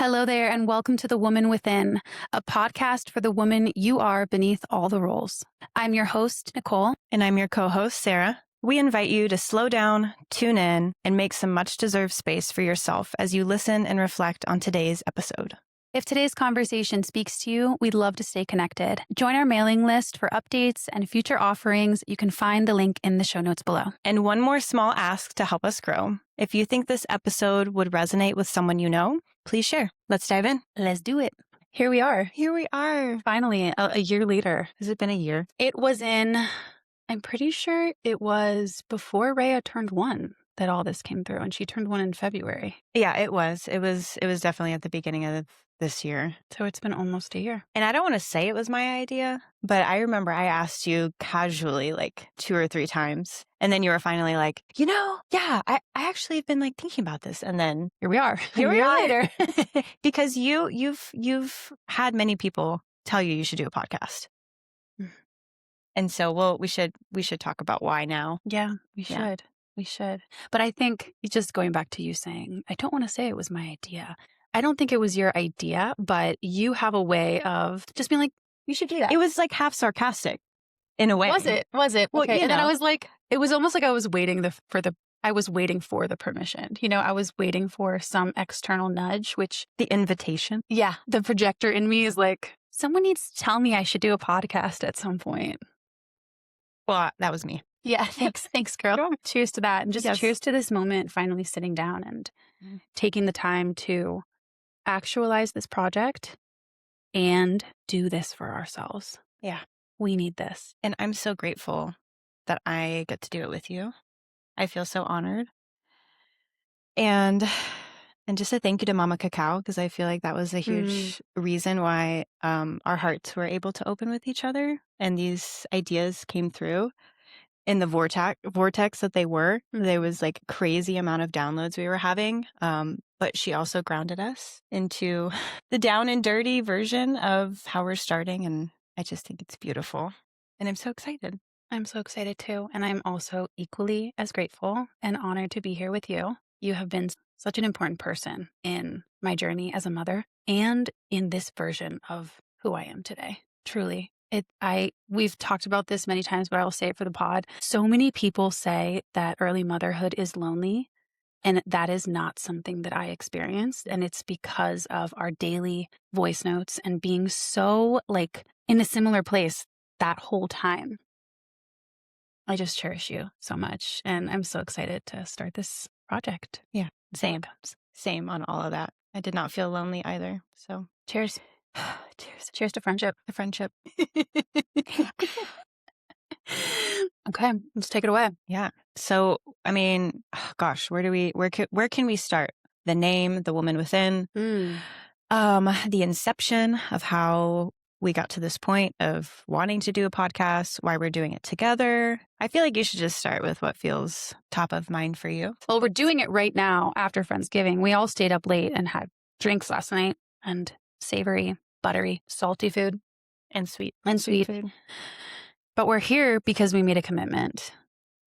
Hello there, and welcome to The Woman Within, a podcast for the woman you are beneath all the roles. I'm your host, Nicole. And I'm your co-host, Sarah. We invite you to slow down, tune in, and make some much-deserved space for yourself as you listen and reflect on today's episode. If today's conversation speaks to you, we'd love to stay connected. Join our mailing list for updates and future offerings. You can find the link in the show notes below. And one more small ask to help us grow. If you think this episode would resonate with someone you know, please share. Let's dive in. Let's do it. Here we are. Finally, a year later. Has it been a year? It was I'm pretty sure it was before Rhea turned 1 that all this came through, and she turned 1 in February. Yeah, it was. It was definitely at the beginning of this year. So it's been almost a year. And I don't want to say it was my idea, but I remember I asked you casually like 2 or 3 times. And then you were finally like, yeah, I actually have been like thinking about this. And then Here we are. Here we are. Later. Because you've had many people tell you should do a podcast. And so, we should talk about why now. Yeah, we should. We should. But I think just going back to you saying, I don't want to say it was my idea. I don't think it was your idea, but you have a way of just being like, you should do that. It was like half sarcastic in a way. Was it? Well, okay. And then I was like, it was almost like I was waiting I was waiting for the permission. I was waiting for some external nudge, which the invitation. Yeah. The projector in me is like, someone needs to tell me I should do a podcast at some point. Well, that was me. Yeah. Thanks, girl. Sure. Cheers to that. And just cheers to this moment, finally sitting down and taking the time to actualize this project and do this for ourselves. Yeah. We need this. And I'm so grateful that I get to do it with you. I feel so honored. And just a thank you to Mama Cacao, because I feel like that was a huge reason why our hearts were able to open with each other. And these ideas came through in the vortex that they were. There was like crazy amount of downloads we were having. But she also grounded us into the down and dirty version of how we're starting. And I just think it's beautiful. And I'm so excited. I'm so excited too. And I'm also equally as grateful and honored to be here with you. You have been such an important person in my journey as a mother and in this version of who I am today. Truly. We've talked about this many times, but I will say it for the pod. So many people say that early motherhood is lonely. And that is not something that I experienced. And it's because of our daily voice notes and being so like in a similar place that whole time. I just cherish you so much. And I'm so excited to start this project. Yeah, same on all of that. I did not feel lonely either. So cheers. Cheers to friendship. The friendship. Okay, let's take it away. Yeah. So, I mean, gosh, where can we start? The name, The Woman Within, the inception of how we got to this point of wanting to do a podcast, why we're doing it together. I feel like you should just start with what feels top of mind for you. Well, we're doing it right now after Friendsgiving. We all stayed up late and had drinks last night and savory, buttery, salty food and sweet food. But we're here because we made a commitment.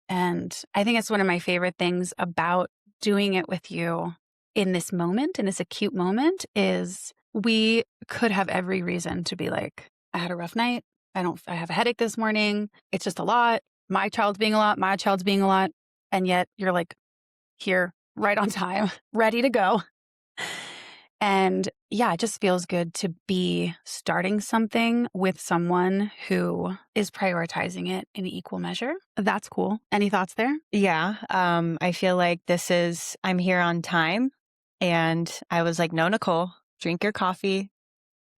And I think it's one of my favorite things about doing it with you in this moment, in this acute moment, is we could have every reason to be like, I had a rough night. I have a headache this morning. It's just a lot. My child's being a lot. And yet you're like here right on time, ready to go. And yeah, it just feels good to be starting something with someone who is prioritizing it in equal measure. That's cool. Any thoughts there? Yeah. I feel like I'm here on time. And I was like, no, Nicole, drink your coffee.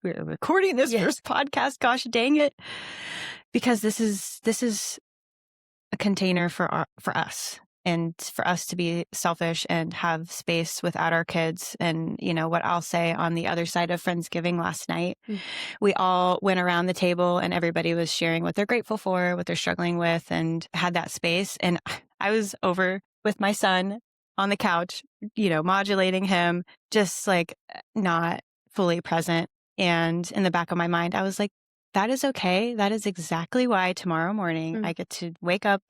We're recording this first podcast. Gosh, dang it. Because this is a container for us. And for us to be selfish and have space without our kids. And, what I'll say on the other side of Friendsgiving last night, we all went around the table and everybody was sharing what they're grateful for, what they're struggling with, and had that space. And I was over with my son on the couch, modulating him, just like not fully present. And in the back of my mind, I was like, that is okay. That is exactly why tomorrow morning I get to wake up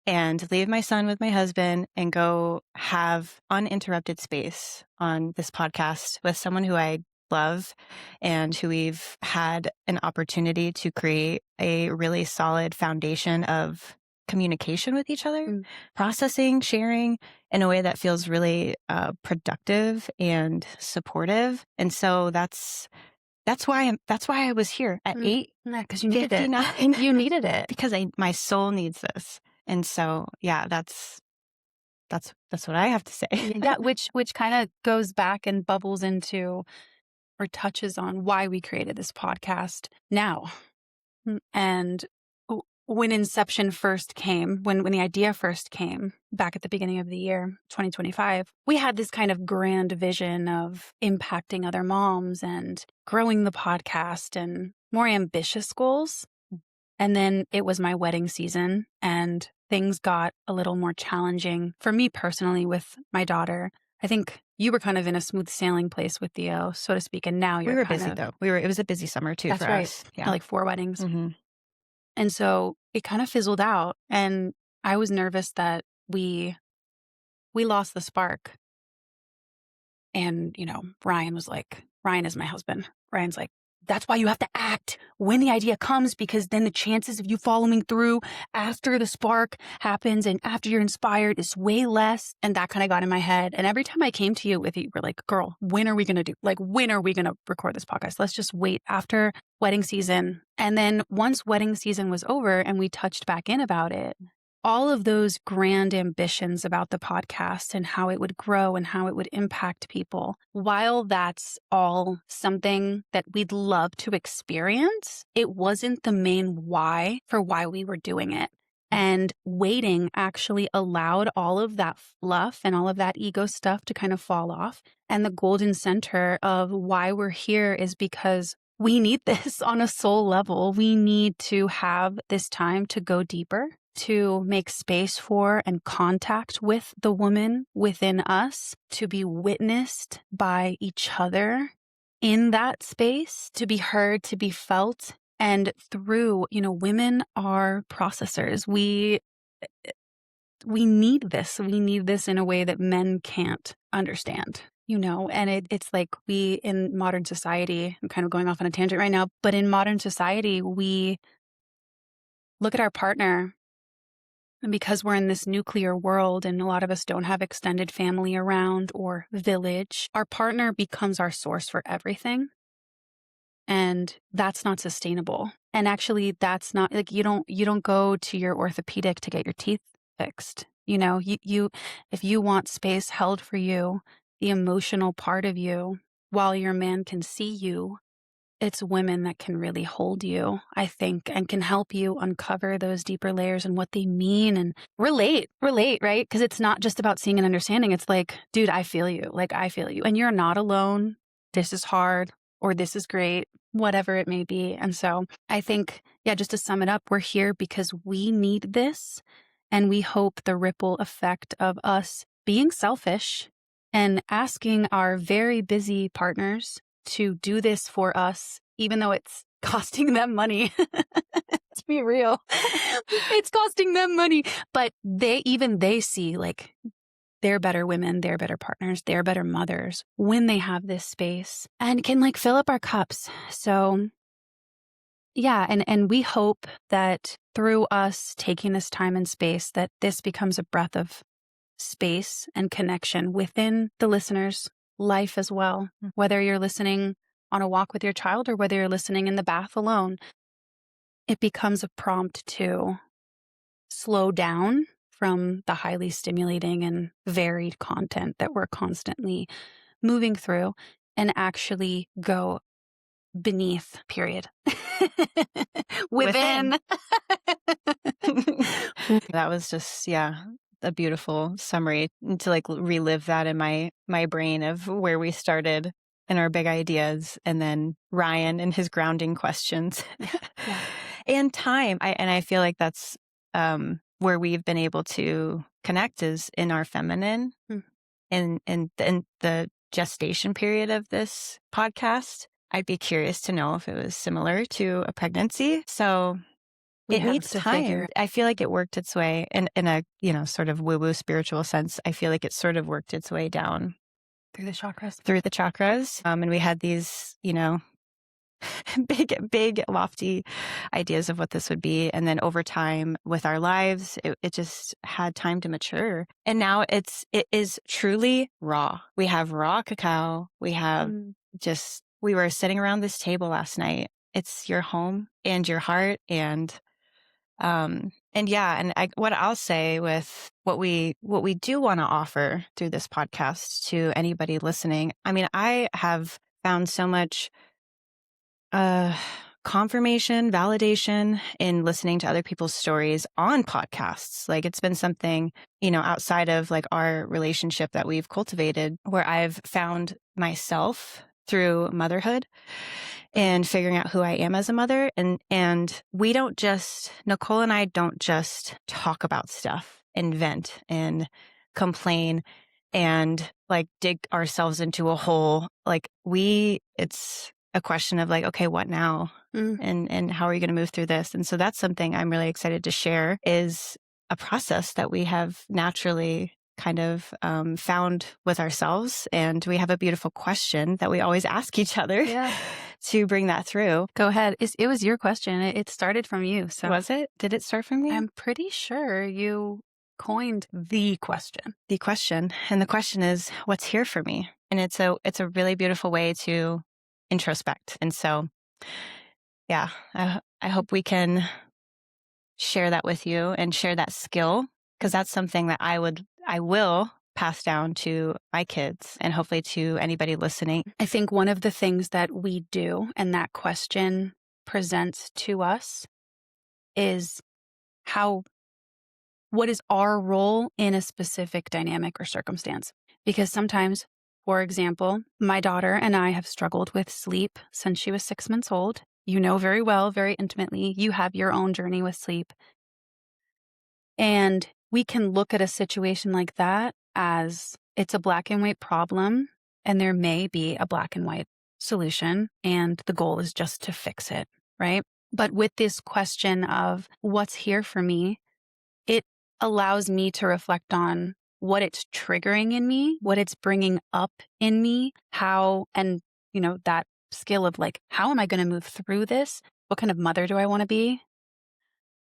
and leave my son with my husband and go have uninterrupted space on this podcast with someone who I love and who we've had an opportunity to create a really solid foundation of communication with each other, processing, sharing in a way that feels really productive and supportive. And so that's why I was here at 'cause you needed it. 8:59. You needed it. Because my soul needs this. And so, yeah, that's what I have to say. Yeah, which kind of goes back and bubbles into or touches on why we created this podcast now. And when inception first came, when the idea first came back at the beginning of the year, 2025, we had this kind of grand vision of impacting other moms and growing the podcast and more ambitious goals. And then it was my wedding season and things got a little more challenging for me personally with my daughter. I think you were kind of in a smooth sailing place with Theo, so to speak, and now you're We were busy though. It was a busy summer too for us. Yeah, like 4 weddings. Mm-hmm. And so it kind of fizzled out, and I was nervous that we lost the spark. And, Ryan is my husband. Ryan's like, that's why you have to act when the idea comes, because then the chances of you following through after the spark happens and after you're inspired is way less. And that kind of got in my head. And every time I came to you with it, you were like, girl, when are we going to do? Like, when are we going to record this podcast? Let's just wait after wedding season. And then once wedding season was over and we touched back in about it, all of those grand ambitions about the podcast and how it would grow and how it would impact people, while that's all something that we'd love to experience, it wasn't the main why for why we were doing it. And waiting actually allowed all of that fluff and all of that ego stuff to kind of fall off. And the golden center of why we're here is because we need this on a soul level. We need to have this time to go deeper, to make space for and contact with the woman within us, to be witnessed by each other in that space, to be heard, to be felt. And through, women are processors. We need this. We need this in a way that men can't understand. And it's like we in modern society, I'm kind of going off on a tangent right now, but in modern society, we look at our partner, and because we're in this nuclear world and a lot of us don't have extended family around or village, our partner becomes our source for everything. And that's not sustainable. And actually, that's not like you don't go to your orthopedic to get your teeth fixed. If you want space held for you, the emotional part of you, while your man can see you, it's women that can really hold you, I think, and can help you uncover those deeper layers and what they mean and relate, right? Because it's not just about seeing and understanding. It's like, dude, I feel you. Like, I feel you. And you're not alone. This is hard, or this is great, whatever it may be. And so I think, just to sum it up, we're here because we need this. And we hope the ripple effect of us being selfish and asking our very busy partners to do this for us, even though it's costing them money. Let's be real. It's costing them money. But they see like they're better women, they're better partners, they're better mothers when they have this space and can like fill up our cups. So yeah, and we hope that through us taking this time and space, that this becomes a breath of space and connection within the listener's life as well. Whether you're listening on a walk with your child or whether you're listening in the bath alone, it becomes a prompt to slow down from the highly stimulating and varied content that we're constantly moving through and actually go beneath, period. Within. That was just, a beautiful summary to like relive that in my brain of where we started and our big ideas, and then Ryan and his grounding questions. And time. I feel like that's where we've been able to connect is in our feminine in the gestation period of this podcast. I'd be curious to know if it was similar to a pregnancy. So it needs time. I feel like it worked its way in a, sort of woo-woo spiritual sense. I feel like it sort of worked its way down through the chakras. And we had these, big, lofty ideas of what this would be. And then over time with our lives, it just had time to mature. And now it is truly raw. We have raw cacao. We have we were sitting around this table last night. It's your home and your heart. And what I'll say with what we do want to offer through this podcast to anybody listening, I mean, I have found so much confirmation, validation in listening to other people's stories on podcasts. Like it's been something, outside of like our relationship that we've cultivated where I've found myself through motherhood and figuring out who I am as a mother. And Nicole and I don't just talk about stuff and vent and complain and like dig ourselves into a hole. Like it's a question of like, okay, what now? And how are you going to move through this? And so that's something I'm really excited to share, is a process that we have naturally kind of found with ourselves. And we have a beautiful question that we always ask each other to bring that through. Go ahead. It was your question. It started from you. So was it? Did it start from me? I'm pretty sure you coined the question. The question. And the question is, what's here for me? And it's a really beautiful way to introspect. And so, yeah, I hope we can share that with you and share that skill, because that's something that I will pass down to my kids and hopefully to anybody listening. I think one of the things that we do and that question presents to us is what is our role in a specific dynamic or circumstance? Because sometimes, for example, my daughter and I have struggled with sleep since she was 6 months old. You know very well, very intimately, you have your own journey with sleep. And we can look at a situation like that as it's a black and white problem, and there may be a black and white solution, and the goal is just to fix it, right? But with this question of what's here for me, it allows me to reflect on what it's triggering in me, what it's bringing up in me, that skill of like, how am I going to move through this? What kind of mother do I want to be?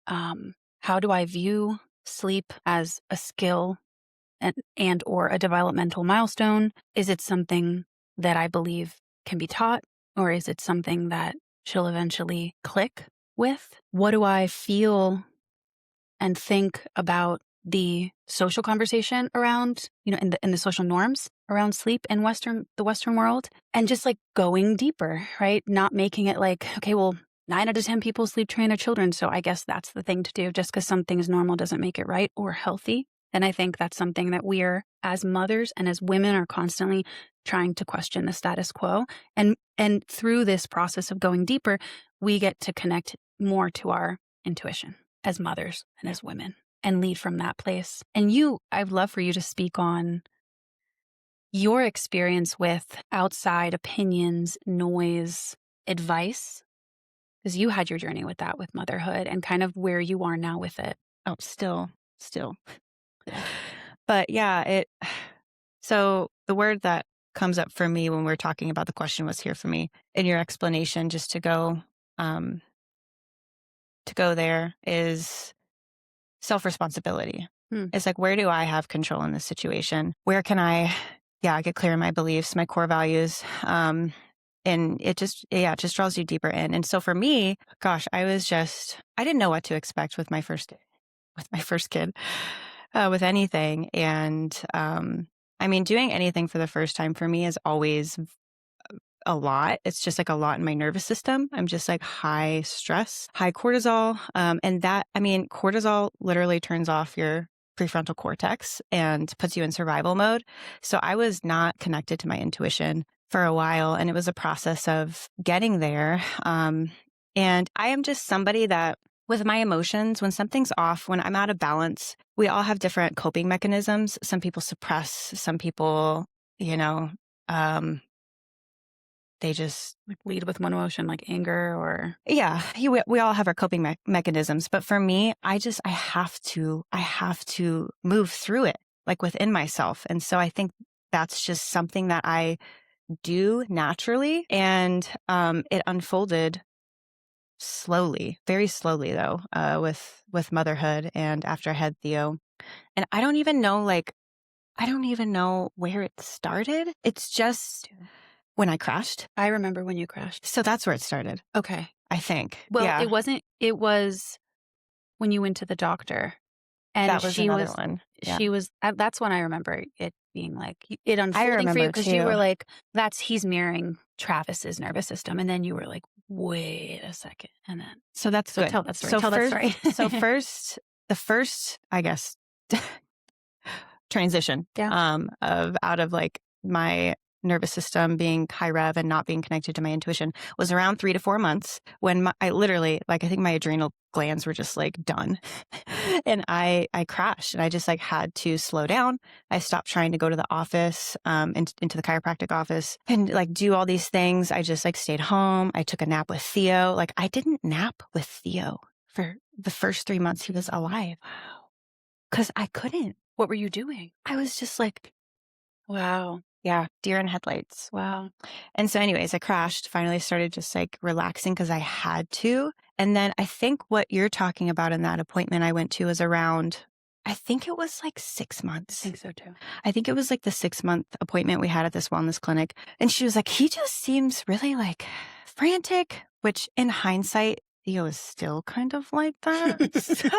How do I view sleep as a skill and or a developmental milestone? Is it something that I believe can be taught, or is it something that she'll eventually click with? What do I feel and think about the social conversation around, in the social norms around sleep in the Western world, and just like going deeper, right? Not making it like, okay, well, 9 out of 10 people sleep train their children, so I guess that's the thing to do. Just because something's normal doesn't make it right or healthy. And I think that's something that we're, as mothers and as women, are constantly trying to question the status quo. And through this process of going deeper, we get to connect more to our intuition as mothers and as women and lead from that place. And I'd love for you to speak on your experience with outside opinions, noise, advice, because you had your journey with that, with motherhood, and kind of where you are now with it. Oh, still. But yeah, so the word that comes up for me when we're talking about the question was here for me in your explanation, just to go there, is self-responsibility. It's like, where do I have control in this situation? Where can I, get clear in my beliefs, my core values? And it just draws you deeper in. And so for me, gosh, I didn't know what to expect with my first kid, with anything. And, doing anything for the first time for me is always a lot. It's just like a lot in my nervous system. I'm just like high stress, high cortisol. And that, cortisol literally turns off your prefrontal cortex and puts you in survival mode. So I was not connected to my intuition for a while. And it was a process of getting there. And I am just somebody that, with my emotions, when something's off, when I'm out of balance, we all have different coping mechanisms. Some people suppress, some people, they they just like lead with one emotion, like anger or. yeah, we all have our coping mechanisms. But for me, I have to move through it like within myself. And so I think that's just something that I do naturally. And it unfolded slowly, very slowly though, with motherhood and after I had Theo. And I don't even know where it started. It's just when I crashed. I remember when you crashed. So that's where it started, Okay. I think. Well, Yeah, it was when you went to the doctor and that was another one. Yeah. she was, that's when I remember it being like, it I unfolding for you remember because you too. were like, he's mirroring Travis's nervous system. And then you were like, wait a second. And then, So that's good. tell that story. So Tell first, that story. so the first, I guess, transition out of like my nervous system being high rev and not being connected to my intuition was around 3 to 4 months when I literally, like, I think my adrenal glands were just like done. And I crashed and I just like had to slow down. I stopped trying to go to the office, into the chiropractic office and like do all these things. I just like stayed home. I took a nap with Theo. Like I didn't nap with Theo for the first 3 months he was alive. Wow. Cause I couldn't. What were you doing? I was just like, wow. Yeah, deer in headlights. Wow. And so anyways, I crashed, finally started just like relaxing because I had to. And then I think what you're talking about in that appointment I went to was around, I think it was like 6 months. I think so too. I think it was like the 6-month appointment we had at this wellness clinic. And she was like, he just seems really like frantic, which in hindsight, Theo is still kind of like that. So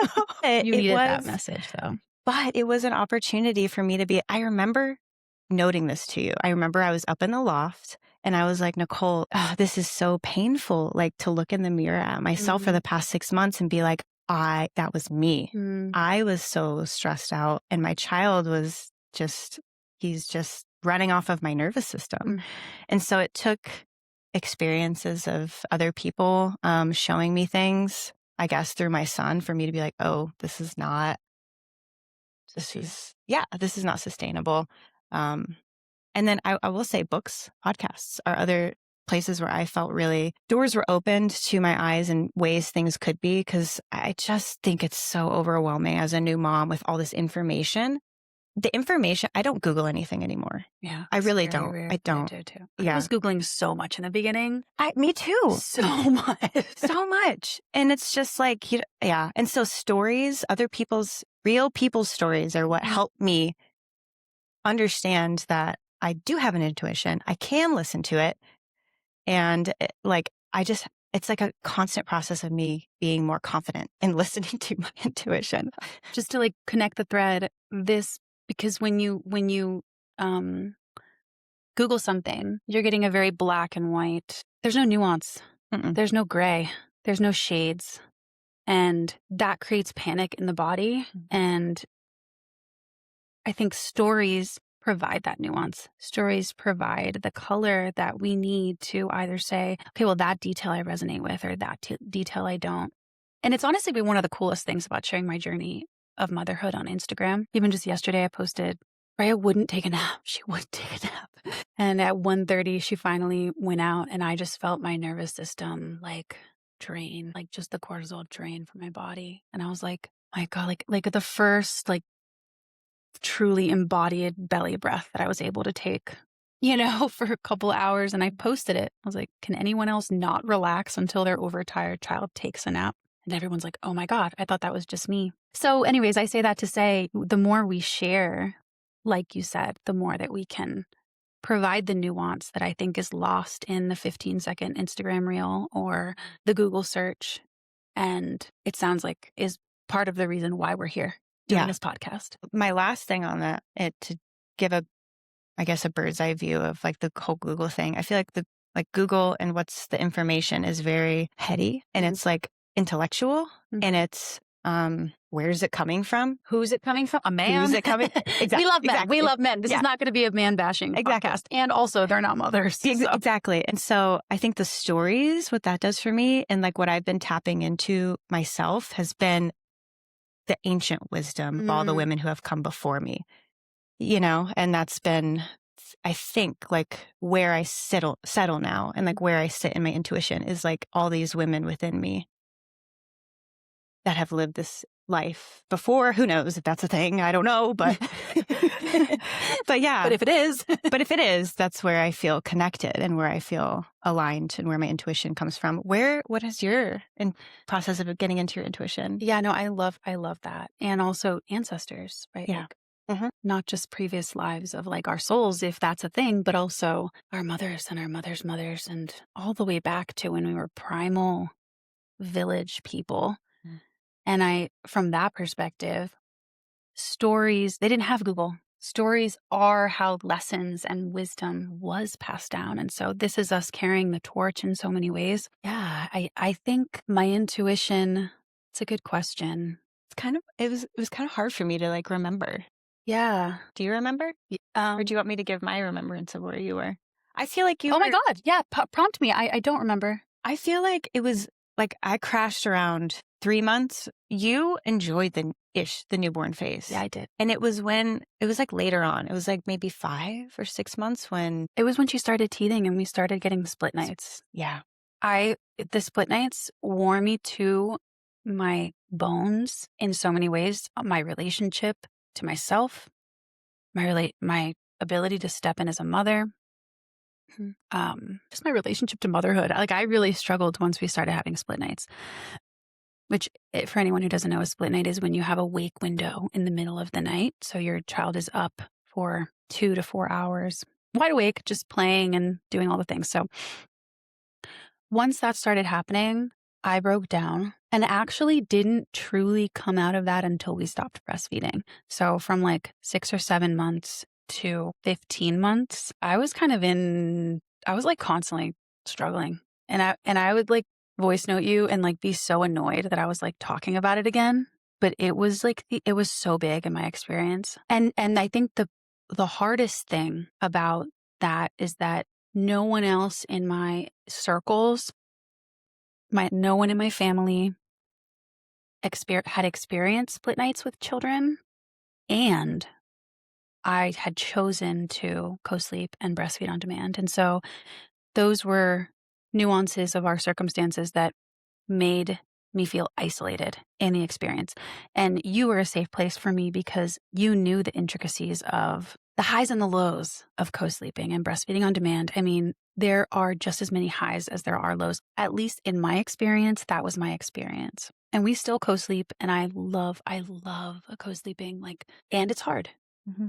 you needed that message though. But it was an opportunity for me to be, I remember noting this to you. I remember I was up in the loft and I was like, Nicole, this is so painful, like to look in the mirror at myself for the past 6 months and be like, that was me. I was so stressed out and my child was he's just running off of my nervous system. And so it took experiences of other people showing me things, I guess through my son, for me to be like, oh, this is not sustainable. And then I will say books, podcasts are other places where I felt really doors were opened to my eyes and ways things could be. Cause I just think it's so overwhelming as a new mom with all this information. The information, I don't Google anything anymore. Yeah. I really don't. I don't. I do too. Yeah. I was Googling so much in the beginning. Me too. So much. So much. And it's just like, yeah. And so stories, real people's stories are what helped me understand that I do have an intuition. I can listen to it. And it's like a constant process of me being more confident in listening to my intuition. Just to like connect the thread, because when you Google something, you're getting a very black and white. There's no nuance. There's no gray. There's no shades. And that creates panic in the body. And I think stories provide that nuance. Stories provide the color that we need to either say, okay, well, that detail I resonate with, or that detail I don't. And it's honestly been one of the coolest things about sharing my journey of motherhood on Instagram. Even just yesterday, I posted, Rhea wouldn't take a nap. She wouldn't take a nap. And at 1:30, she finally went out and I just felt my nervous system like drain, like just the cortisol drain from my body. And I was like, my God, like the first like truly embodied belly breath that I was able to take, for a couple hours. And I posted it. I was like, can anyone else not relax until their overtired child takes a nap? And everyone's like, oh my God, I thought that was just me. So anyways, I say that to say the more we share, like you said, the more that we can provide the nuance that I think is lost in the 15-second Instagram reel or the Google search. And it sounds like is part of the reason why we're here doing this podcast. My last thing on that, to give a bird's eye view of like the whole Google thing. I feel like Google and what's the information is very heady and it's like intellectual and it's, where is it coming from? Who's it coming from? A man? Who's it coming? Exactly. We love men. Exactly. We love men. This is not going to be a man bashing podcast. And also they're not mothers. Exactly. And so I think the stories, what that does for me and like what I've been tapping into myself has been the ancient wisdom of all the women who have come before me, and that's been I think like where I settle now and like where I sit in my intuition is like all these women within me that have lived this life before. Who knows if that's a thing? I don't know, but but yeah. But if it is, But if it is, that's where I feel connected and where I feel aligned and where my intuition comes from. What is your process of getting into your intuition? yeah, no, I love that. And also ancestors, right? Yeah. Like not just previous lives of like our souls, if that's a thing, but also our mothers and our mothers' mothers, and all the way back to when we were primal village people. Mm. And from that perspective, stories, they didn't have Google. Stories are how lessons and wisdom was passed down. And so this is us carrying the torch in so many ways. Yeah, I think my intuition, it's a good question. It was kind of hard for me to like remember. Yeah. Do you remember? Or do you want me to give my remembrance of where you were? I feel like you Oh my were, God. Yeah. Prompt me. I don't remember. I feel like it was like I crashed around 3 months. You enjoyed the newborn phase. Yeah, I did. And it was like later on. It was like maybe 5 or 6 months when. It was when she started teething and we started getting split nights. Yeah. The split nights wore me to my bones in so many ways. My relationship to myself, my ability to step in as a mother, just my relationship to motherhood. Like I really struggled once we started having split nights. Which, for anyone who doesn't know, a split night is when you have a wake window in the middle of the night. So your child is up for 2 to 4 hours, wide awake, just playing and doing all the things. So once that started happening, I broke down and actually didn't truly come out of that until we stopped breastfeeding. So from like 6 or 7 months to 15 months, I was like constantly struggling. And I would like voice note you and like be so annoyed that I was like talking about it again. But it was like, it was so big in my experience. And I think the hardest thing about that is that no one else in my circles, no one in my family had experienced split nights with children. And I had chosen to co-sleep and breastfeed on demand. And so those were nuances of our circumstances that made me feel isolated in the experience. And you were a safe place for me because you knew the intricacies of the highs and the lows of co-sleeping and breastfeeding on demand. I mean, there are just as many highs as there are lows. At least in my experience, that was my experience. And we still co-sleep, and I love co-sleeping, and it's hard. Mm-hmm.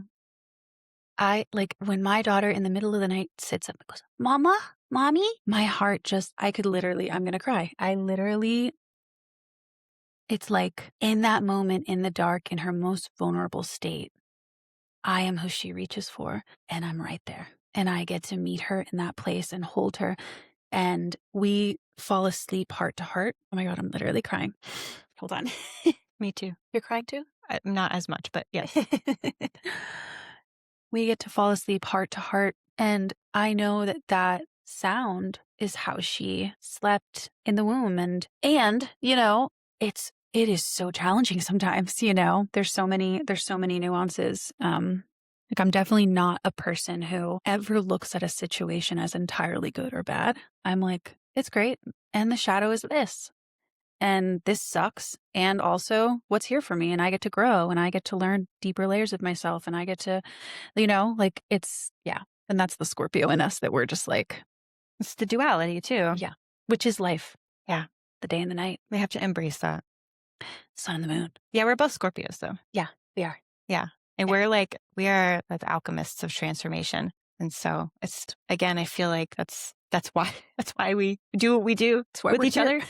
I like when my daughter in the middle of the night sits up and goes, "Mama, mommy," my heart I'm going to cry. It's like in that moment in the dark, in her most vulnerable state, I am who she reaches for, and I'm right there. And I get to meet her in that place and hold her. And we fall asleep heart to heart. Oh my God, I'm literally crying. Hold on. Me too. You're crying too? Not as much, but yes. We get to fall asleep heart to heart. And I know that sound is how she slept in the womb. And it is so challenging sometimes, there's so many nuances. Like I'm definitely not a person who ever looks at a situation as entirely good or bad. I'm like, it's great. And the shadow is this. And this sucks. And also what's here for me. And I get to grow and I get to learn deeper layers of myself. And I get to, yeah. And that's the Scorpio in us that we're just like. It's the duality too. Yeah. Which is life. Yeah. The day and the night. We have to embrace that. Sun and the moon. Yeah. We're both Scorpios though. Yeah, we are. Yeah. And we are the alchemists of transformation. And so it's, again, I feel like that's why we do what we do with each other.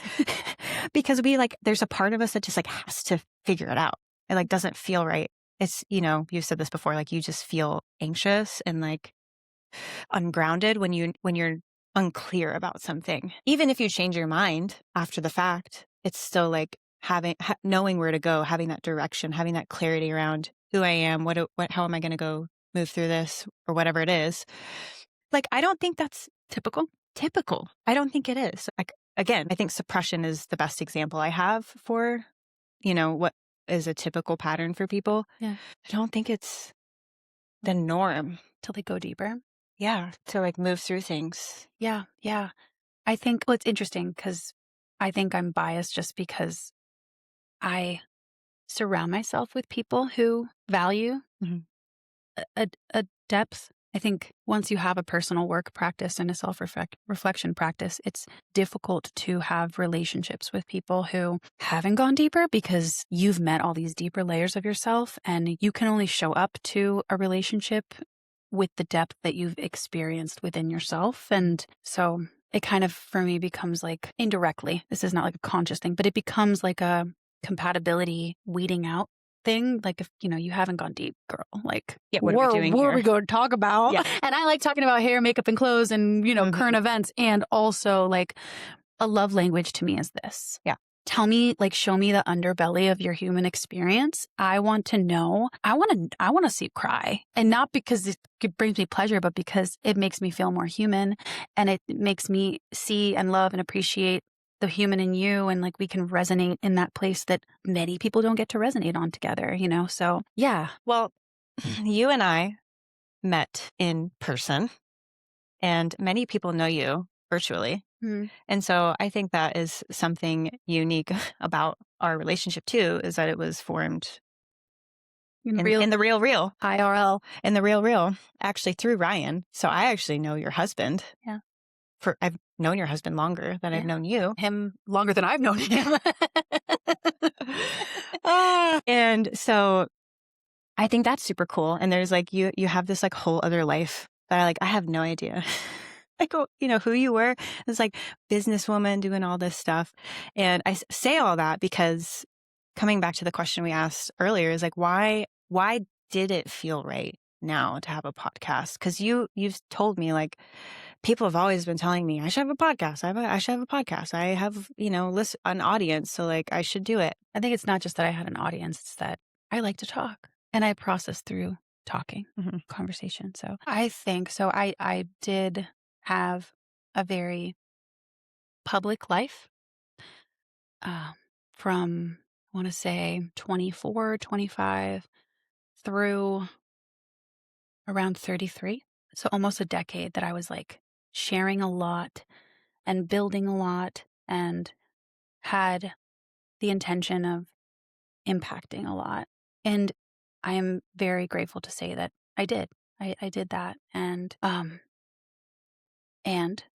Because there's a part of us that just has to figure it out. It doesn't feel right. It's, you've said this before, you just feel anxious and ungrounded when you're unclear about something. Even if you change your mind after the fact, it's still knowing where to go, having that direction, having that clarity around who I am, how am I going to go move through this or whatever it is. I don't think that's typical. I don't think it is. Again, I think suppression is the best example I have for, what is a typical pattern for people. Yeah. I don't think it's the norm. till they go deeper. Yeah. To like move through things. Yeah. Yeah. I think, well, it's interesting because I think I'm biased just because I surround myself with people who value Mhm. a depth. I think once you have a personal work practice and a self-reflection practice, it's difficult to have relationships with people who haven't gone deeper because you've met all these deeper layers of yourself and you can only show up to a relationship with the depth that you've experienced within yourself. And so it kind of, for me, becomes like indirectly, this is not like a conscious thing, but it becomes like a compatibility weeding out thing. Like if, you haven't gone deep, girl, like, Yeah. What are we doing what are here? we going to talk about? Yeah. And I like talking about hair, makeup, and clothes and, current events. And also like a love language to me is this. Yeah. Tell me, like, show me the underbelly of your human experience. I want to know. I want to see you cry. And not because it brings me pleasure, but because it makes me feel more human and it makes me see and love and appreciate the human in you. And like, we can resonate in that place that many people don't get to resonate on together, So yeah. Well, you and I met in person, and many people know you virtually. Mm. And so I think that is something unique about our relationship too, is that it was formed In in the real, IRL. in the real, actually through Ryan. So I actually know your husband. Yeah. I've known your husband longer than I've known you. Him longer than I've known him. And so I think that's super cool. And there's like, you have this like whole other life that I have no idea. Like, who you were. It's like businesswoman doing all this stuff. And I say all that because coming back to the question we asked earlier is like, why did it feel right now to have a podcast? Because you've told me like people have always been telling me I should have a podcast. I should have a podcast. I have, an audience. So like I should do it. I think it's not just that I had an audience, it's that I like to talk and I process through talking, conversation. So I think so. I did have a very public life from, I want to say 24, 25 through around 33. So almost a decade that I was like sharing a lot and building a lot and had the intention of impacting a lot. And I am very grateful to say that I did. I did that. And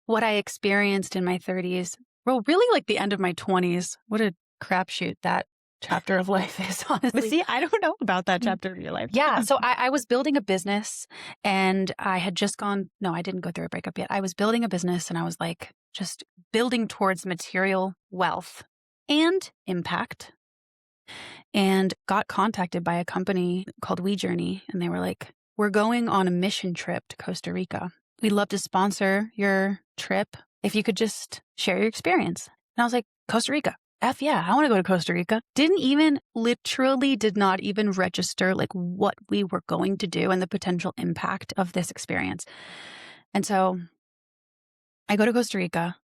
what I experienced in my 30s, well, really like the end of my 20s, what a crapshoot that chapter of life is, honestly. But see, I don't know about that chapter of your life. Yeah. So I was building a business and I had just no, I didn't go through a breakup yet. I was building a business and I was like just building towards material wealth and impact, and got contacted by a company called We Journey. And they were like, we're going on a mission trip to Costa Rica. We'd love to sponsor your trip if you could just share your experience. And I was like, Costa Rica? F yeah, I want to go to Costa Rica. Did not even register like what we were going to do and the potential impact of this experience. And so I go to Costa Rica.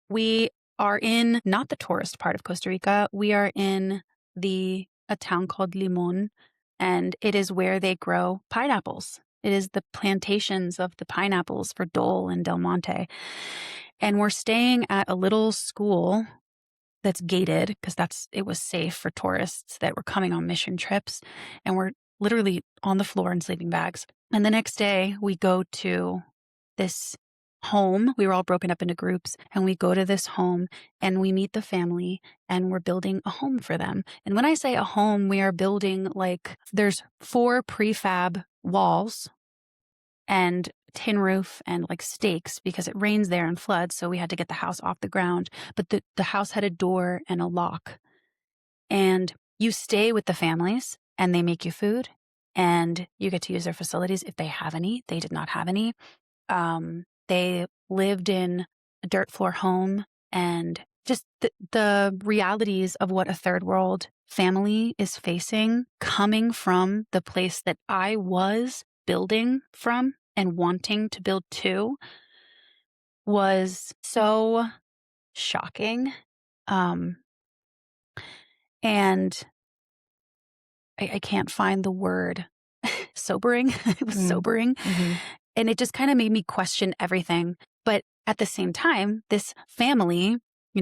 We are in not the tourist part of Costa Rica. We are in a town called Limon, and it is where they grow pineapples. It is the plantations of the pineapples for Dole and Del Monte. And we're staying at a little school that's gated because it was safe for tourists that were coming on mission trips. And we're literally on the floor in sleeping bags. And the next day we go to this home. We were all broken up into groups and we go to this home and we meet the family and we're building a home for them. And when I say a home, we are building like there's 4 prefab walls and tin roof and like stakes because it rains there and floods. So we had to get the house off the ground. But the house had a door and a lock. And you stay with the families and they make you food and you get to use their facilities if they have any. They did not have any. They lived in a dirt floor home and just the realities of what a third world family is facing coming from the place that I was building from and wanting to build to was so shocking. And I can't find the word sobering. It was sobering. Mm-hmm. And it just kind of made me question everything. But at the same time, this family,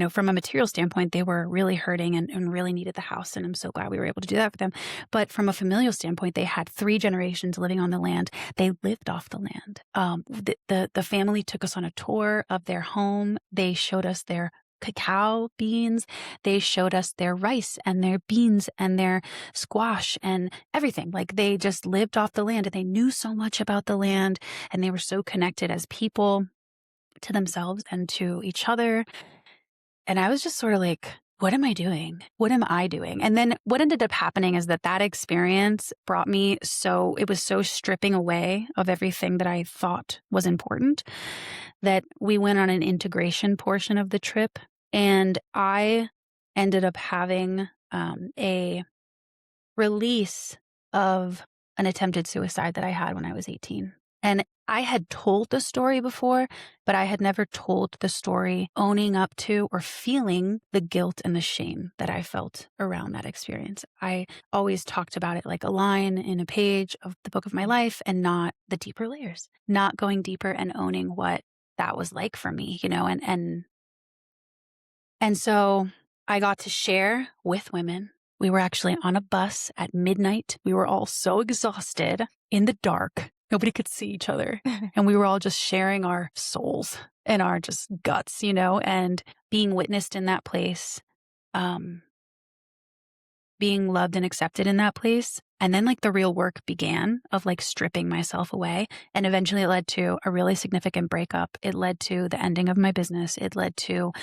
from a material standpoint, they were really hurting and really needed the house. And I'm so glad we were able to do that for them. But from a familial standpoint, they had 3 generations living on the land. They lived off the land. The family took us on a tour of their home. They showed us their cacao beans. They showed us their rice and their beans and their squash and everything. Like, they just lived off the land and they knew so much about the land, and they were so connected as people to themselves and to each other. And I was just sort of like, what am I doing? What am I doing? And then what ended up happening is that experience brought me it was so stripping away of everything that I thought was important, that we went on an integration portion of the trip. And I ended up having a release of an attempted suicide that I had when I was 18. And I had told the story before, but I had never told the story owning up to or feeling the guilt and the shame that I felt around that experience. I always talked about it like a line in a page of the book of my life, and not the deeper layers, not going deeper and owning what that was like for me, and so I got to share with women. We were actually on a bus at midnight. We were all so exhausted in the dark. Nobody could see each other. And we were all just sharing our souls and our just guts, and being witnessed in that place, being loved and accepted in that place. And then like the real work began of like stripping myself away. And eventually it led to a really significant breakup. It led to the ending of my business. It led to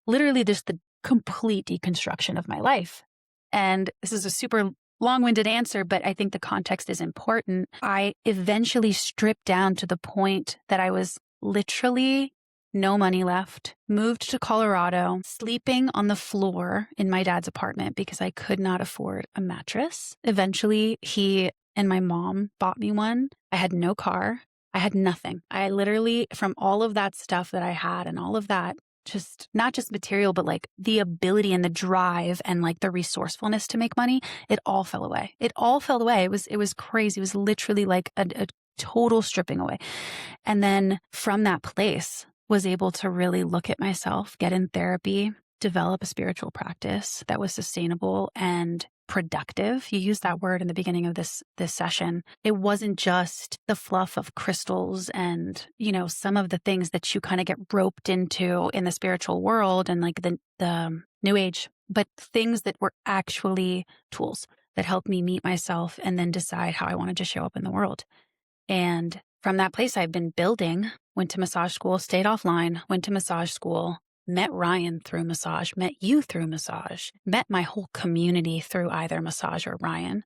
literally just the complete deconstruction of my life. And this is a super long-winded answer, but I think the context is important. I eventually stripped down to the point that I was literally no money left, moved to Colorado, sleeping on the floor in my dad's apartment because I could not afford a mattress. Eventually, he and my mom bought me one. I had no car. I had nothing. I literally, from all of that stuff that I had and all of that, just not just material, but like the ability and the drive and like the resourcefulness to make money, it all fell away. It all fell away. It was crazy. It was literally like a total stripping away. And then from that place, was able to really look at myself, get in therapy, develop a spiritual practice that was sustainable and productive. You used that word in the beginning of this session. It wasn't just the fluff of crystals and, some of the things that you kind of get roped into in the spiritual world and like the new age, but things that were actually tools that helped me meet myself and then decide how I wanted to show up in the world. And from that place, I've been building, went to massage school, stayed offline, went to massage school, met Ryan through massage, met you through massage, met my whole community through either massage or Ryan,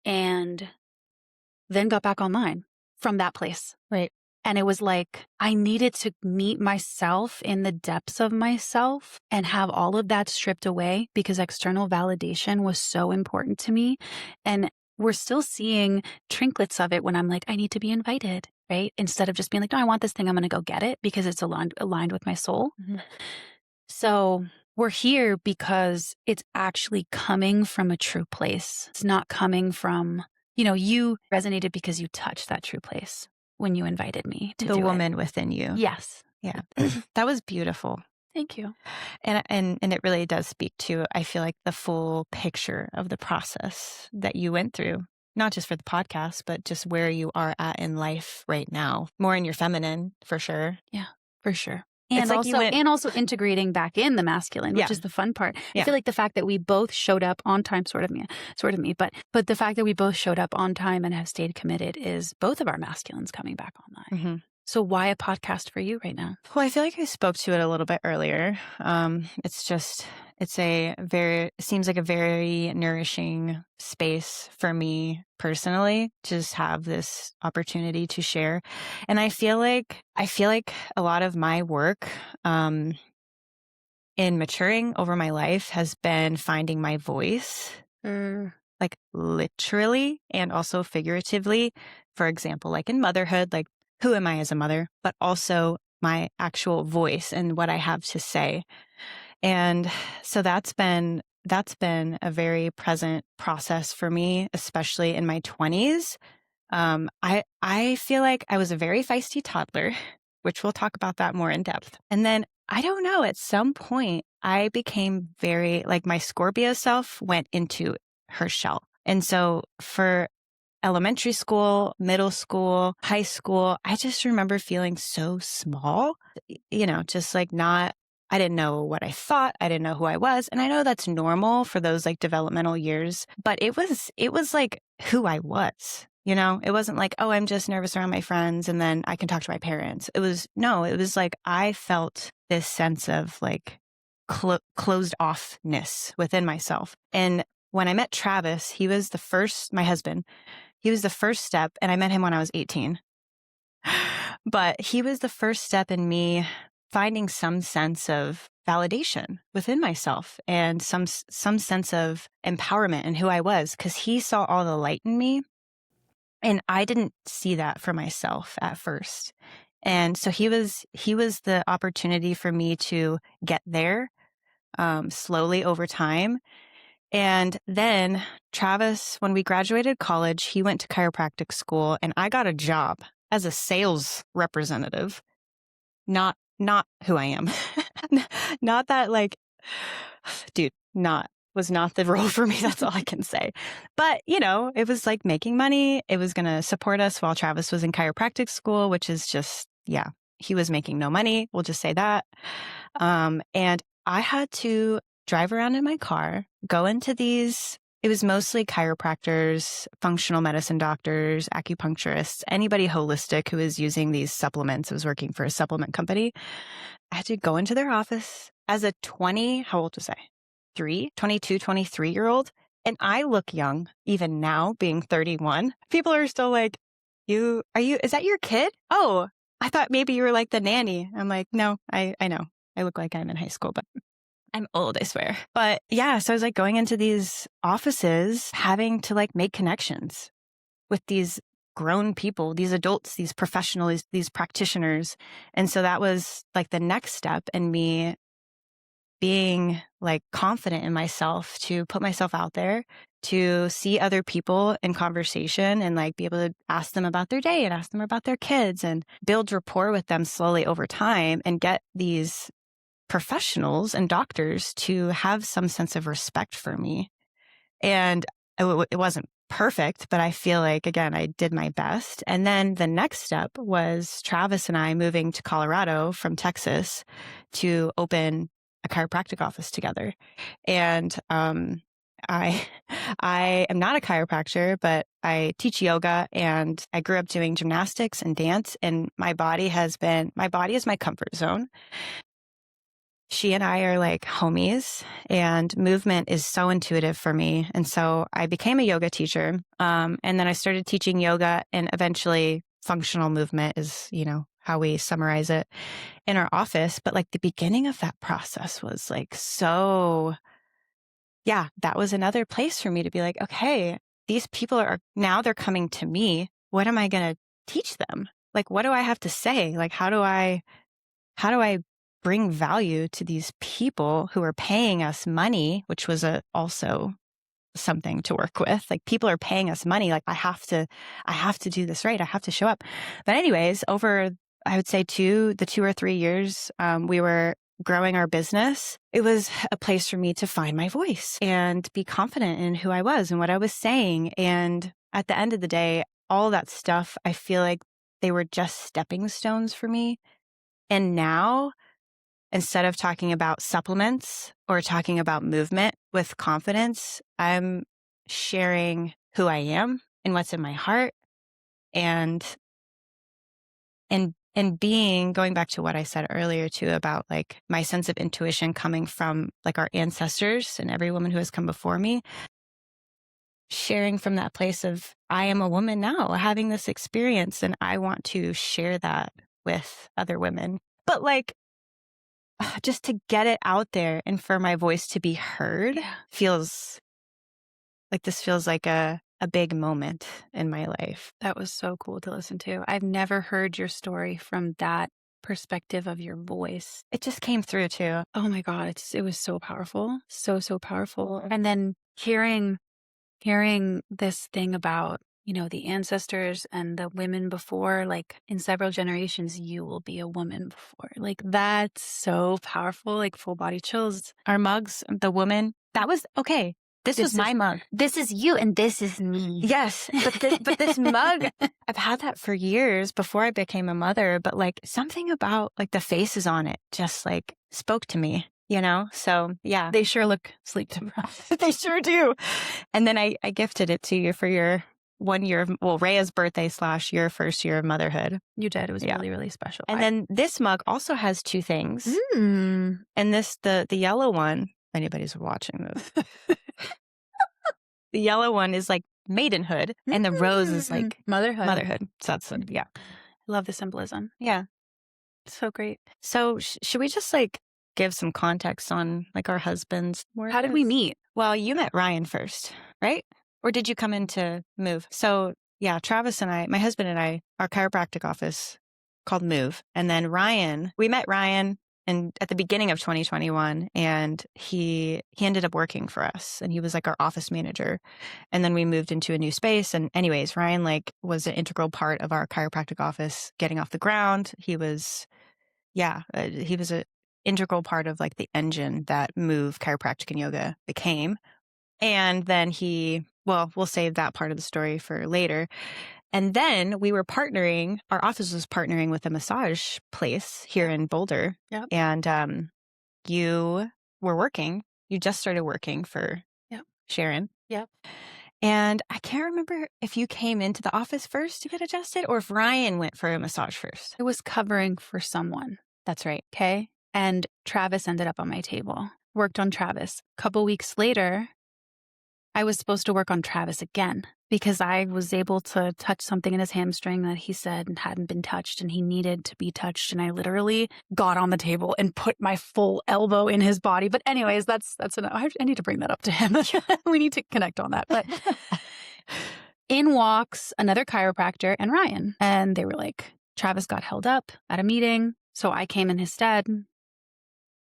and then got back online from that place. Right. And it was like, I needed to meet myself in the depths of myself and have all of that stripped away because external validation was so important to me. And we're still seeing trinkets of it when I'm like, I need to be invited, right? Instead of just being like, no, I want this thing, I'm going to go get it because it's aligned with my soul. Mm-hmm. So we're here because it's actually coming from a true place. It's not coming from, you resonated because you touched that true place when you invited me to the do woman it. within you. Yes. Yeah. That was beautiful. Thank you. And it really does speak to, I feel like, the full picture of the process that you went through, not just for the podcast, but just where you are at in life right now, more in your feminine, for sure. Yeah, for sure. And like also integrating back in the masculine, which is the fun part. I feel like the fact that we both showed up on time, sort of me, but the fact that we both showed up on time and have stayed committed is both of our masculines coming back online. Mm-hmm. So why a podcast for you right now? Well, I feel like I spoke to it a little bit earlier. It seems like a very nourishing space for me personally to just have this opportunity to share. And I feel like a lot of my work, in maturing over my life has been finding my voice, like literally and also figuratively. For example, like in motherhood, like, who am I as a mother, but also my actual voice and what I have to say. And so that's been that's been a very present process for me, especially in my 20s. I feel like I was a very feisty toddler, which we'll talk about that more in depth. And then I don't know, at some point I became very like my Scorpio self went into her shell. And so for elementary school, middle school, high school, I just remember feeling so small, just like not, I didn't know what I thought. I didn't know who I was. And I know that's normal for those like developmental years, but it was like who I was. It wasn't like, oh, I'm just nervous around my friends and then I can talk to my parents. It was like I felt this sense of like closed offness within myself. And when I met Travis, he was the first, my husband, he was the first step, and I met him when I was 18. But he was the first step in me finding some sense of validation within myself and some sense of empowerment in who I was, because he saw all the light in me. And I didn't see that for myself at first. And so he was the opportunity for me to get there slowly over time. And then Travis, when we graduated college, he went to chiropractic school and I got a job as a sales representative. Not who I am. Not that like, dude, was not the role for me. That's all I can say. But, it was like making money. It was going to support us while Travis was in chiropractic school, which is just, yeah, he was making no money. We'll just say that. And I had to drive around in my car, go into these, it was mostly chiropractors, functional medicine doctors, acupuncturists, anybody holistic who was using these supplements. I was working for a supplement company. I had to go into their office as a how old was I? 22, 23-year-old. And I look young, even now being 31. People are still like, is that your kid? Oh, I thought maybe you were like the nanny. I'm like, no, I know. I look like I'm in high school, but I'm old, I swear. But yeah, so I was like going into these offices, having to like make connections with these grown people, these adults, these professionals, these practitioners. And so that was like the next step in me being like confident in myself to put myself out there, to see other people in conversation and like be able to ask them about their day and ask them about their kids and build rapport with them slowly over time and get these professionals and doctors to have some sense of respect for me. And it wasn't perfect, but I feel like, again, I did my best. And then the next step was Travis and I moving to Colorado from Texas to open a chiropractic office together. And I I am not a chiropractor, but I teach yoga and I grew up doing gymnastics and dance. And my body is my comfort zone. She and I are like homies, and movement is so intuitive for me. And so I became a yoga teacher. And then I started teaching yoga, and eventually functional movement is, how we summarize it in our office. But like the beginning of that process was like, so yeah, that was another place for me to be like, okay, these people they're coming to me. What am I going to teach them? Like, what do I have to say? Like, how do I bring value to these people who are paying us money, which was also something to work with. Like, people are paying us money. Like, I have to do this right. I have to show up. But anyways, over, I would say the 2 or 3 years, we were growing our business. It was a place for me to find my voice and be confident in who I was and what I was saying. And at the end of the day, all that stuff, I feel like they were just stepping stones for me. And now, instead of talking about supplements or talking about movement with confidence, I'm sharing who I am and what's in my heart, and going back to what I said earlier too about like my sense of intuition coming from like our ancestors and every woman who has come before me, sharing from that place of I am a woman now having this experience and I want to share that with other women. But like, just to get it out there and for my voice to be heard feels like a big moment in my life. That was so cool to listen to. I've never heard your story from that perspective of your voice. It just came through too. Oh my God, it was so powerful. So, so powerful. And then hearing this thing about, the ancestors and the women before, like in several generations, you will be a woman before. Like that's so powerful, like full body chills. Our mugs, the woman, that was okay. This was my mug. This is you and this is me. Yes. But this mug, I've had that for years before I became a mother, but like something about like the faces on it just like spoke to me, So yeah. They sure look sleep deprived. They sure do. And then I gifted it to you for your 1 year of, Rhea's birthday / your first year of motherhood. You did. It was really, really special. And then this mug also has 2 things. Mm. And the yellow one, if anybody's watching this, the yellow one is like maidenhood and the rose is like motherhood. So that's, yeah. I love the symbolism. Yeah. So great. So should we just like give some context on like our husbands? How did we meet? Well, you met Ryan first, right? Or did you come in to Move? So yeah, Travis and I, my husband and I, our chiropractic office called Move. And then we met Ryan at the beginning of 2021, and he ended up working for us, and he was like our office manager. And then we moved into a new space. And anyways, Ryan like was an integral part of our chiropractic office getting off the ground. He was an integral part of like the engine that Move Chiropractic and Yoga became. And then we'll save that part of the story for later. And then we were our office was partnering with a massage place here in Boulder. Yep. And you just started working for Sharon. Yep. And I can't remember if you came into the office first to get adjusted or if Ryan went for a massage first. I was covering for someone. That's right. Okay. And Travis ended up on my table. Worked on Travis. A couple weeks later, I was supposed to work on Travis again because I was able to touch something in his hamstring that he said hadn't been touched and he needed to be touched. And I literally got on the table and put my full elbow in his body. But anyways, that's enough. I need to bring that up to him. We need to connect on that. But in walks another chiropractor and Ryan. And they were like, Travis got held up at a meeting. So I came in his stead.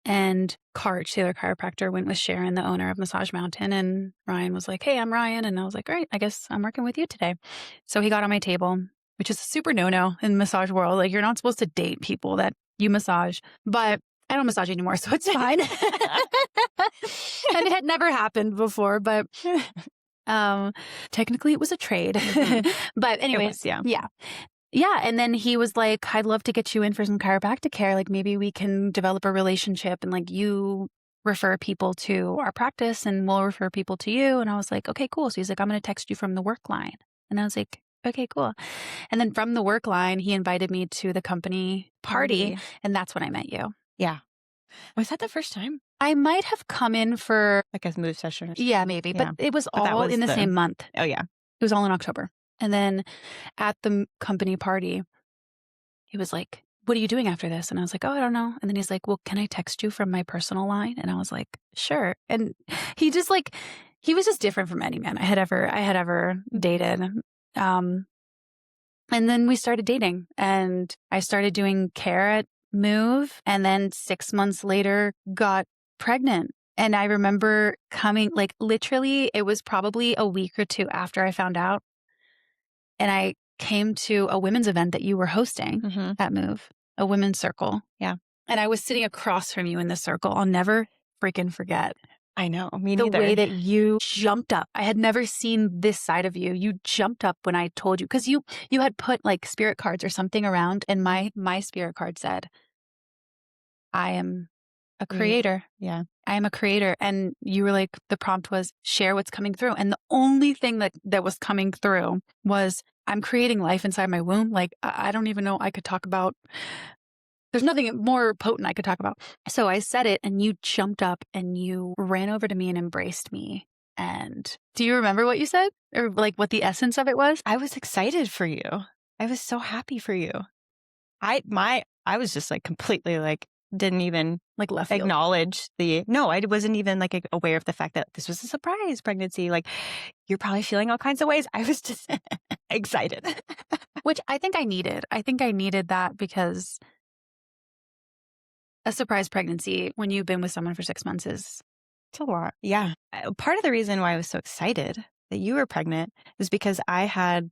And Karch, the other chiropractor, went with Sharon, the owner of Massage Mountain. And Ryan was like, hey, I'm Ryan. And I was like, great, I guess I'm working with you today. So he got on my table, which is a super no-no in the massage world. Like, you're not supposed to date people that you massage. But I don't massage anymore, so it's fine. And it had never happened before. But technically, it was a trade. But anyways, yeah. Yeah. And then he was like, I'd love to get you in for some chiropractic care. Like maybe we can develop a relationship and like you refer people to our practice and we'll refer people to you. And I was like, okay, cool. So he's like, I'm going to text you from the work line. And I was like, okay, cool. And then from the work line, he invited me to the company party. And that's when I met you. Yeah. Was that the first time? I might have come in for like a Move session or something. Yeah, maybe. But it was all in the same month. Oh, yeah. It was all in October. And then at the company party, he was like, what are you doing after this? And I was like, oh, I don't know. And then he's like, well, can I text you from my personal line? And I was like, sure. And he was just different from any man I had ever dated. And then we started dating and I started doing care at Move. And then 6 months later got pregnant. And I remember coming, like literally, it was probably a week or 2 after I found out. And I came to a women's event that you were hosting at Move, a women's circle. Yeah. And I was sitting across from you in the circle. I'll never freaking forget. I know. Me neither. The way that you jumped up. I had never seen this side of you. You jumped up when I told you, because you had put like spirit cards or something around. And my spirit card said, I am a creator. Yeah. I am a creator. And you were like, the prompt was share what's coming through. And the only thing that was coming through was I'm creating life inside my womb. Like, I don't even know I could talk about. There's nothing more potent I could talk about. So I said it and you jumped up and you ran over to me and embraced me. And do you remember what you said or like what the essence of it was? I was excited for you. I was so happy for you. I was just like completely like, didn't even like left acknowledge I wasn't even like aware of the fact that this was a surprise pregnancy. Like you're probably feeling all kinds of ways. I was just excited. Which I think I needed. I think I needed that because a surprise pregnancy when you've been with someone for 6 months is It's a lot. Yeah. Part of the reason why I was so excited that you were pregnant is because I had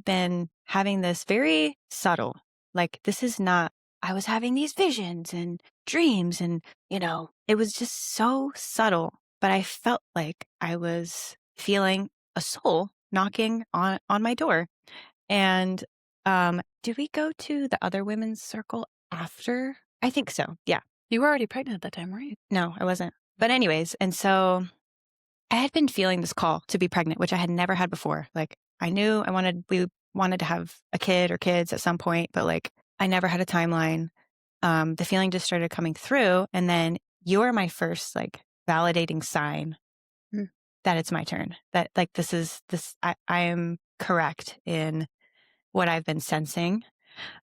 been having this very subtle, like, this is not, I was having these visions and dreams and, it was just so subtle, but I felt like I was feeling a soul knocking on my door. And, did we go to the other women's circle after? I think so. Yeah. you were already pregnant at that time, weren't you? No, I wasn't. But anyways, and so I had been feeling this call to be pregnant, which I had never had before. Like, I knew we wanted to have a kid or kids at some point, but like I never had a timeline. The feeling just started coming through. And then you're my first like validating sign Mm. that it's my turn, that like I am correct in what I've been sensing,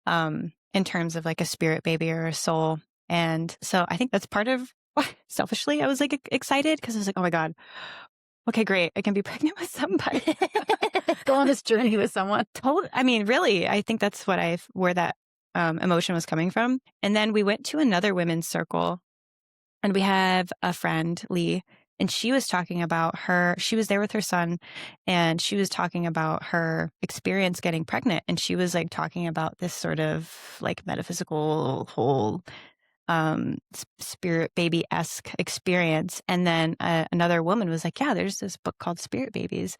in terms of like a spirit baby or a soul. And so I think that's part of why selfishly I was like excited, because I was like, oh my God, okay, great. I can be pregnant with somebody. Go on this journey with someone. I mean, really, I think that's where that emotion was coming from. And then we went to another women's circle, and we have a friend, Lee, and she was talking about she was there with her son, and she was talking about her experience getting pregnant. And she was like talking about this sort of like metaphysical whole spirit baby-esque experience. And then another woman was like, yeah, there's this book called Spirit Babies.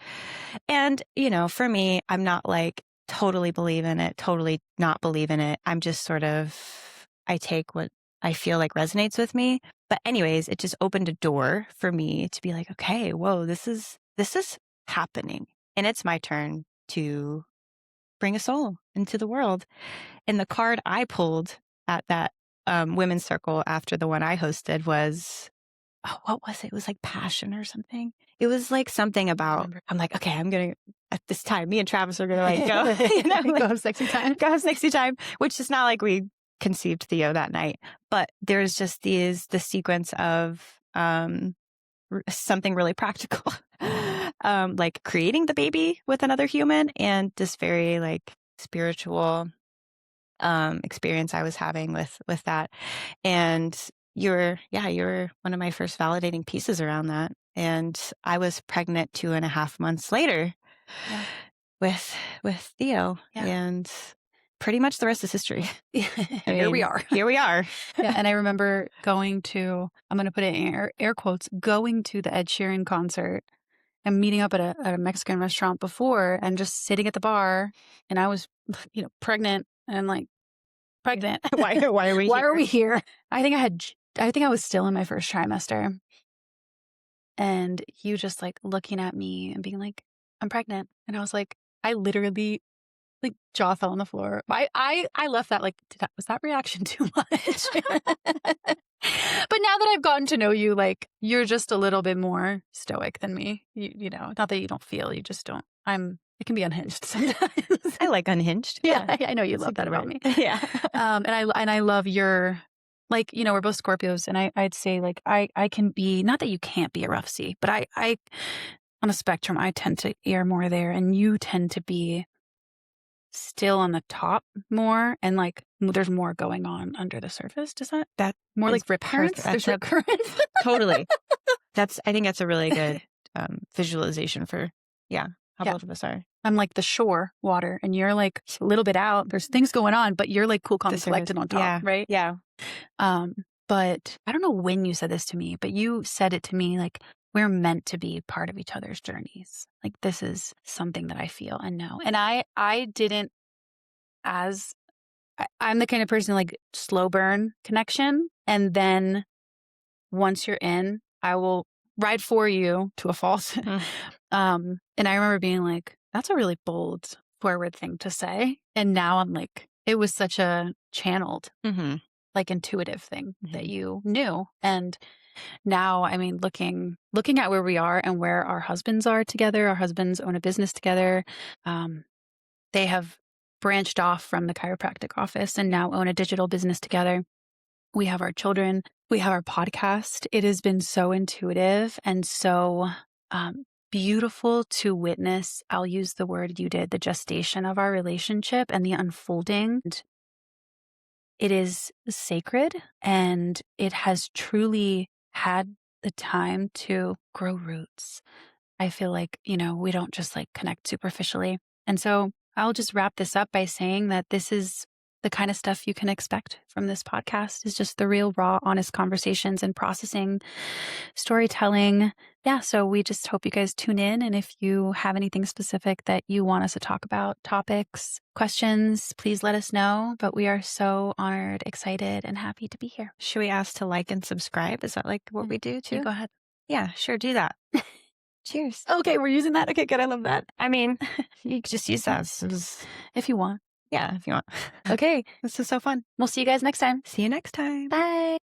And, for me, I'm not like totally believe in it, totally not believe in it. I'm just sort of, I take what I feel like resonates with me. But anyways, it just opened a door for me to be like, okay, whoa, this is happening. And it's my turn to bring a soul into the world. And the card I pulled at that women's circle after the one I hosted was, oh, what was it? It was like passion or something. It was like something about, I'm like, okay, I'm going to, at this time, me and Travis are going to like go, Go have sexy time. go have sexy time, which is not like we conceived Theo that night, but there's just the sequence of something really practical, like creating the baby with another human, and this very like spiritual experience I was having with that. And you're one of my first validating pieces around that. And I was pregnant 2.5 months later, Yeah. with Theo, Yeah. and pretty much the rest is history. Here we are. Here we are. Yeah, and I remember going to, I'm going to put it in air quotes, going to the Ed Sheeran concert and meeting up at a Mexican restaurant before, and just sitting at the bar, and I was, pregnant, and like, pregnant. Why are we Why here? are we here? I think I was still in my first trimester, and you just like looking at me and being like, I'm pregnant. And I was like, I literally like jaw fell on the floor. I left that like, was that reaction too much? But now that I've gotten to know you, like, you're just a little bit more stoic than me. Not that you don't feel, you just don't. It can be unhinged sometimes. I like unhinged. Yeah, I know you That's love a that good about way. me. Yeah. And I love your, like, we're both Scorpios, and I'd say like I can be, not that you can't be a rough sea, but I on a spectrum, I tend to err more there, and you tend to be still on the top more, and like there's more going on under the surface. Does that more like rip currents? There's rip currents. Totally. I think that's a really good visualization for how both of us are. I'm like the shore water, and you're like a little bit out. There's things going on, but you're like cool, calm, and collected on top, right? Yeah. But I don't know when you said this to me, but you said it to me like, we're meant to be part of each other's journeys. Like, this is something that I feel and know. And I didn't, I'm the kind of person like slow burn connection. And then once you're in, I will ride for you to a falls. And I remember being like, that's a really bold, forward thing to say. And now I'm like, it was such a channeled, like intuitive thing that you knew. And now, I mean, looking at where we are and where our husbands are together, our husbands own a business together. They have branched off from the chiropractic office and now own a digital business together. We have our children. We have our podcast. It has been so intuitive and so beautiful to witness. I'll use the word you did, the gestation of our relationship and the unfolding. it is sacred and it has truly had the time to grow roots. I feel like, we don't just like connect superficially. And so I'll just wrap this up by saying that this is the kind of stuff you can expect from this podcast is just the real, raw, honest conversations and processing, storytelling. Yeah. So we just hope you guys tune in. And if you have anything specific that you want us to talk about, topics, questions, please let us know. But we are so honored, excited, and happy to be here. Should we ask to like and subscribe? Is that like what we do too? You go ahead. Yeah, sure. Do that. Cheers. Okay, we're using that. Okay, good. I love that. I mean, you could just use that. If you want. Yeah, if you want. Okay. This is so fun. We'll see you guys next time. See you next time. Bye.